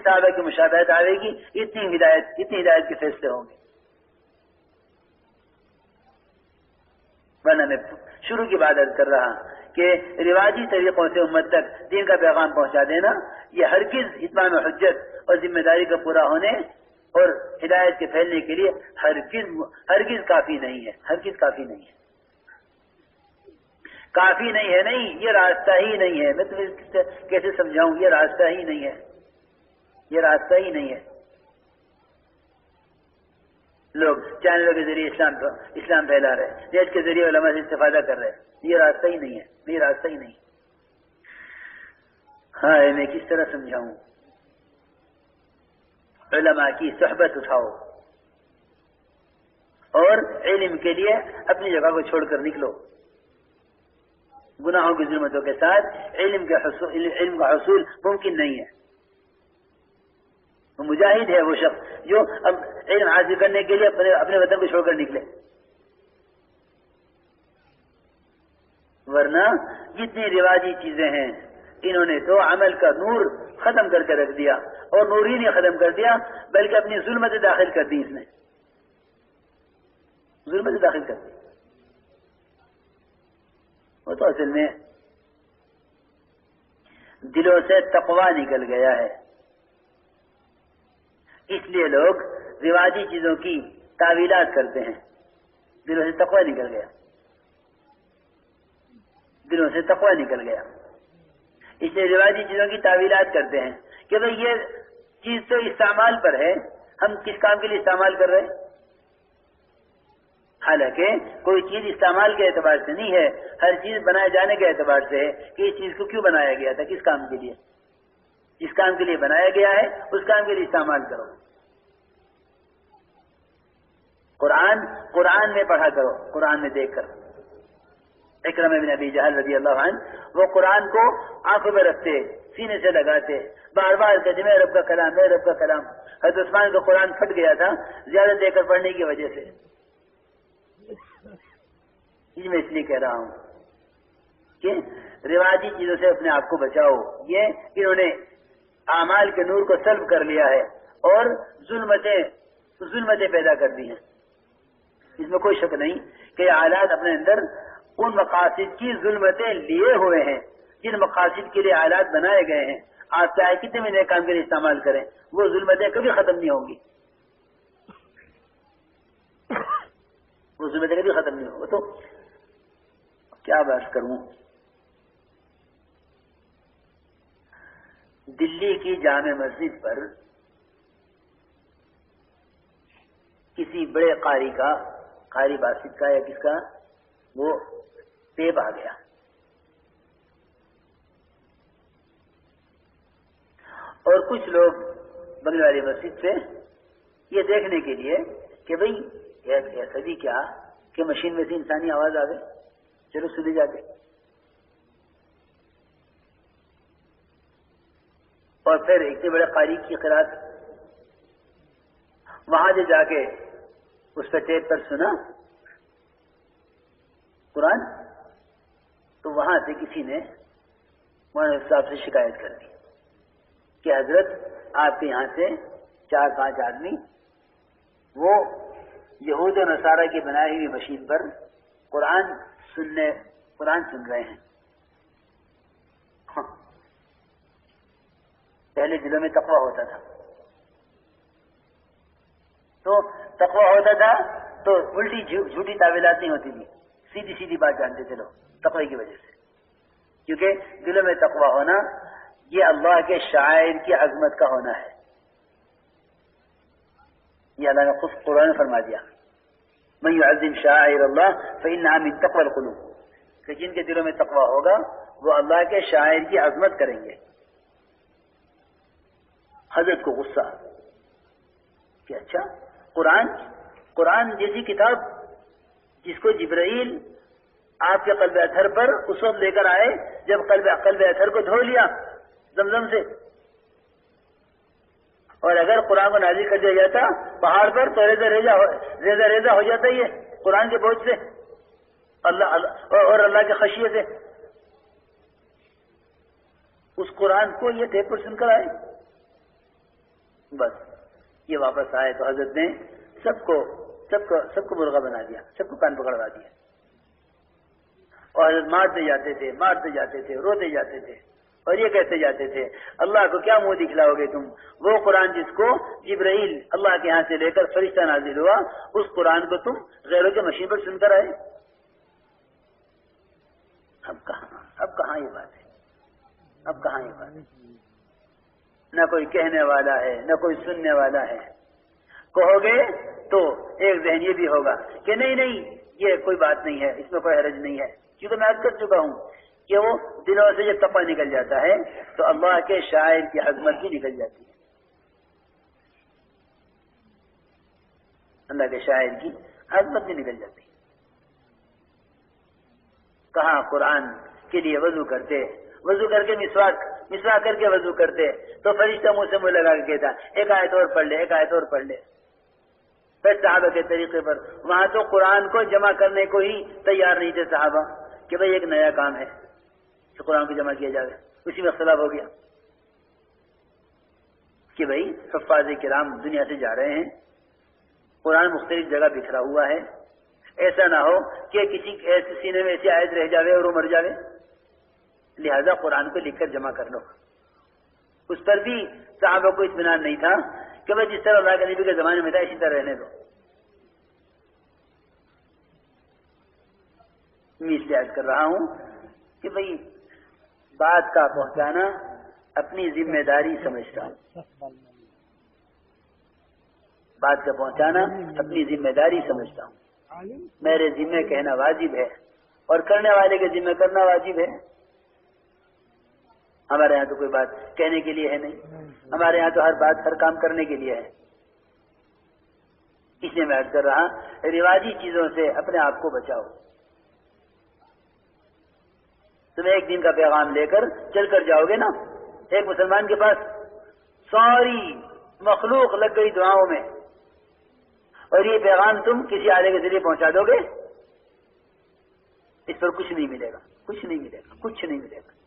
صحابہ کی مشابہت آئے گی، اتنی ہدایت کے فیصلے ہوں گے. ورنہ میں شروع کی بات کر رہا کہ رواجی طریقوں سے امت تک دین کا پیغام پہنچا دینا یہ ہرگز اتمام حجت اور ذمہ داری کا پورا ہونے اور ہدایت کے پھیلنے کے لیے ہرگز کافی نہیں ہے. ہرگز کافی نہیں ہے. کافی نہیں ہے، نہیں، یہ راستہ ہی نہیں ہے. میں تمہیں کیسے سمجھاؤں؟ یہ راستہ ہی نہیں ہے. یہ راستہ ہی نہیں ہے. لوگ چینلوں کے ذریعے اسلام پھیلا رہے، نیٹ کے ذریعے علماء سے استفادہ کر رہے. یہ راستہ ہی نہیں ہے. یہ راستہ ہی نہیں. ہاں، میں کس طرح سمجھاؤں؟ علماء کی صحبت اٹھاؤ اور علم کے لیے اپنی جگہ کو چھوڑ کر نکلو. گناہوں کی ظلمتوں کے ساتھ علم کا حصول ممکن نہیں ہے. مجاہد ہے وہ شخص جو اب علم حاصل کرنے کے لیے اپنے وطن کو چھوڑ کر نکلے. ورنہ جتنی رواجی چیزیں ہیں انہوں نے تو عمل کا نور ختم کر کے رکھ دیا، اور نور ہی نہیں ختم کر دیا بلکہ اپنی ظلمت داخل کر دی. اس نے ظلمت داخل کر دی. وہ تو اصل میں دلوں سے تقوی نکل گیا ہے. اس لیے لوگ رواجی چیزوں کی تعویلات کرتے ہیں. دلوں سے تقوی نکل گیا. دلوں سے تقوی نکل گیا. اس لیے رواجی چیزوں کی تعویلات کرتے ہیں کہ بھئی یہ چیز تو استعمال پر ہے، ہم کس کام کے لیے استعمال کر رہے ہیں؟ حالانکہ کوئی چیز استعمال کے اعتبار سے نہیں ہے، ہر چیز بنائے جانے کے اعتبار سے ہے کہ اس چیز کو کیوں بنایا گیا تھا، کس کام کے لیے. جس کام کے لیے بنایا گیا ہے اس کام کے لیے استعمال کرو. قرآن میں پڑھا کرو، قرآن میں دیکھ کر. اکرمہ بن ابی جہل رضی اللہ عنہ وہ قرآن کو آنکھوں میں رکھتے، سینے سے لگاتے، بار بار کہتے میرے رب کا کلام، میرے رب کا کلام. حضرت عثمان کا قرآن پھٹ گیا تھا زیادہ دے کر پڑھنے کی وجہ سے. میں اس لیے کہہ رہا ہوں کہ رواجی چیزوں سے اپنے آپ کو بچاؤ. یہ انہوں نے اعمال کے نور کو سلب کر لیا ہے اور ظلمتیں پیدا کر دی ہیں. اس میں کوئی شک نہیں کہ یہ آلات اپنے اندر ان مقاصد کی ظلمتیں لیے ہوئے ہیں جن مقاصد کے لیے آلات بنائے گئے ہیں. آپ چاہے کتنے بھی نئے کام کے لیے استعمال کریں وہ ظلمتیں کبھی ختم نہیں ہوں گی. وہ ظلمتیں کبھی ختم نہیں ہوں گی. تو کیا بات کروں؟ دلی کی جامع مسجد پر کسی بڑے قاری باسط کا یا کس کا وہ ٹیپ آ گیا اور کچھ لوگ بنگلہ والی مسجد سے یہ دیکھنے کے لیے کہ بھئی ایسا بھی کیا کہ مشین میں سے انسانی آواز آ گئی، چلو سنی جاتے. اور پھر اتنے بڑے قاری کی قرات وہاں جو جا کے اس پہ ٹیپ پر سنا قرآن تو وہاں سے کسی نے مولانا صاحب سے شکایت کر دی کہ حضرت آپ کے یہاں سے 4-5 آدمی وہ یہود و نصارہ کی بنائی ہوئی مشین پر قرآن سن رہے ہیں. پہلے دلوں میں تقویٰ ہوتا تھا تو الٹی جھوٹی تعویلات نہیں ہوتی تھی، سیدھی سیدھی بات جانتے تھے لوگ تقوی کی وجہ سے. کیونکہ دلوں میں تقویٰ ہونا یہ اللہ کے شاعر کی عظمت کا ہونا ہے. یہ اللہ نے خود قرآن میں فرما دیا من يعظم شعائر اللہ فإنها من تقوى القلوب، کہ جن کے دلوں میں تقویٰ ہوگا وہ اللہ کے شاعر کی عظمت کریں گے. حضرت کو غصہ کہ اچھا قرآن جیسی کتاب جس کو جبرائیل آپ کے قلب اطہر پر اس وقت لے کر آئے جب قلب اطہر کو دھو لیا زمزم سے، اور اگر قرآن کو نازل کر دیا جاتا پہاڑ پر تو ریزہ ہو جاتا یہ قرآن کے بوجھ سے اللہ کے خشیت سے. اس قرآن کو یہ ٹیپ پر سن کر آئے بس یہ واپس آئے تو حضرت نے سب کو مرغا بنا دیا، سب کو کان پکڑوا دیا، اور حضرت مارتے جاتے تھے، روتے جاتے تھے، اور یہ کہتے جاتے تھے اللہ کو کیا منہ دکھلاؤ گے تم؟ وہ قرآن جس کو جبرائیل اللہ کے ہاں سے لے کر فرشتہ نازل ہوا، اس قرآن کو تم غیروں کے مشین پر سن کر آئے۔ اب کہاں یہ بات ہے؟ اب کہاں یہ بات ہے؟ نہ کوئی کہنے والا ہے، نہ کوئی سننے والا ہے۔ کہو گے تو ایک ذہن یہ بھی ہوگا کہ نہیں یہ کوئی بات نہیں ہے، اس میں کوئی حرج نہیں ہے، کیونکہ میں عرض کر چکا ہوں کہ وہ دلوں سے جب تقویٰ نکل جاتا ہے تو اللہ کے شاعر کی عظمت بھی نکل جاتی ہے، اللہ کے شاعر کی عظمت بھی نکل جاتی ہے۔ کہاں قرآن کے لیے وضو کر کے مسواک کر کے وضو کرتے تو فرشتہ منہ سے منہ لگا کے کہتا ایک آیت اور پڑھ لے۔ پھر صحابہ کے طریقے پر وہاں تو قرآن کو جمع کرنے کو ہی تیار نہیں تھے صحابہ کہ بھئی ایک نیا کام ہے کہ قرآن کو جمع کیا جائے۔ اسی میں اختلاف ہو گیا کہ بھئی حفاظ کرام دنیا سے جا رہے ہیں، قرآن مختلف جگہ بکھرا ہوا ہے، ایسا نہ ہو کہ کسی ایسے سینے میں ایسی آیت رہ جاوے اور وہ مر جاوے، لہذا قرآن کو لکھ کر جمع کر لو۔ اس پر بھی صحابہ کو اطمینان نہیں تھا کہ بھئی جس طرح اللہ کے نبی کے زمانے میں تھا اسی طرح رہنے دو۔ میں اس لیے عرض کر رہا ہوں کہ بھئی بات کا پہنچانا اپنی ذمہ داری سمجھتا ہوں، بات کا پہنچانا اپنی ذمہ داری سمجھتا ہوں، میرے ذمہ کہنا واجب ہے اور کرنے والے کے ذمہ کرنا واجب ہے۔ ہمارے یہاں تو کوئی بات کہنے کے لیے ہے نہیں، ہمارے یہاں تو ہر بات ہر کام کرنے کے لیے ہے۔ اس لیے میں عرض کر رہا رواجی چیزوں سے اپنے آپ کو بچاؤ۔ تم ایک دن کا پیغام لے کر چل کر جاؤ گے نا، ایک مسلمان کے پاس ساری مخلوق لگ گئی دعاؤں میں، اور یہ پیغام تم کسی آلے کے ذریعے پہنچا دو گے، اس پر کچھ نہیں ملے گا، کچھ نہیں ملے گا، کچھ نہیں ملے گا۔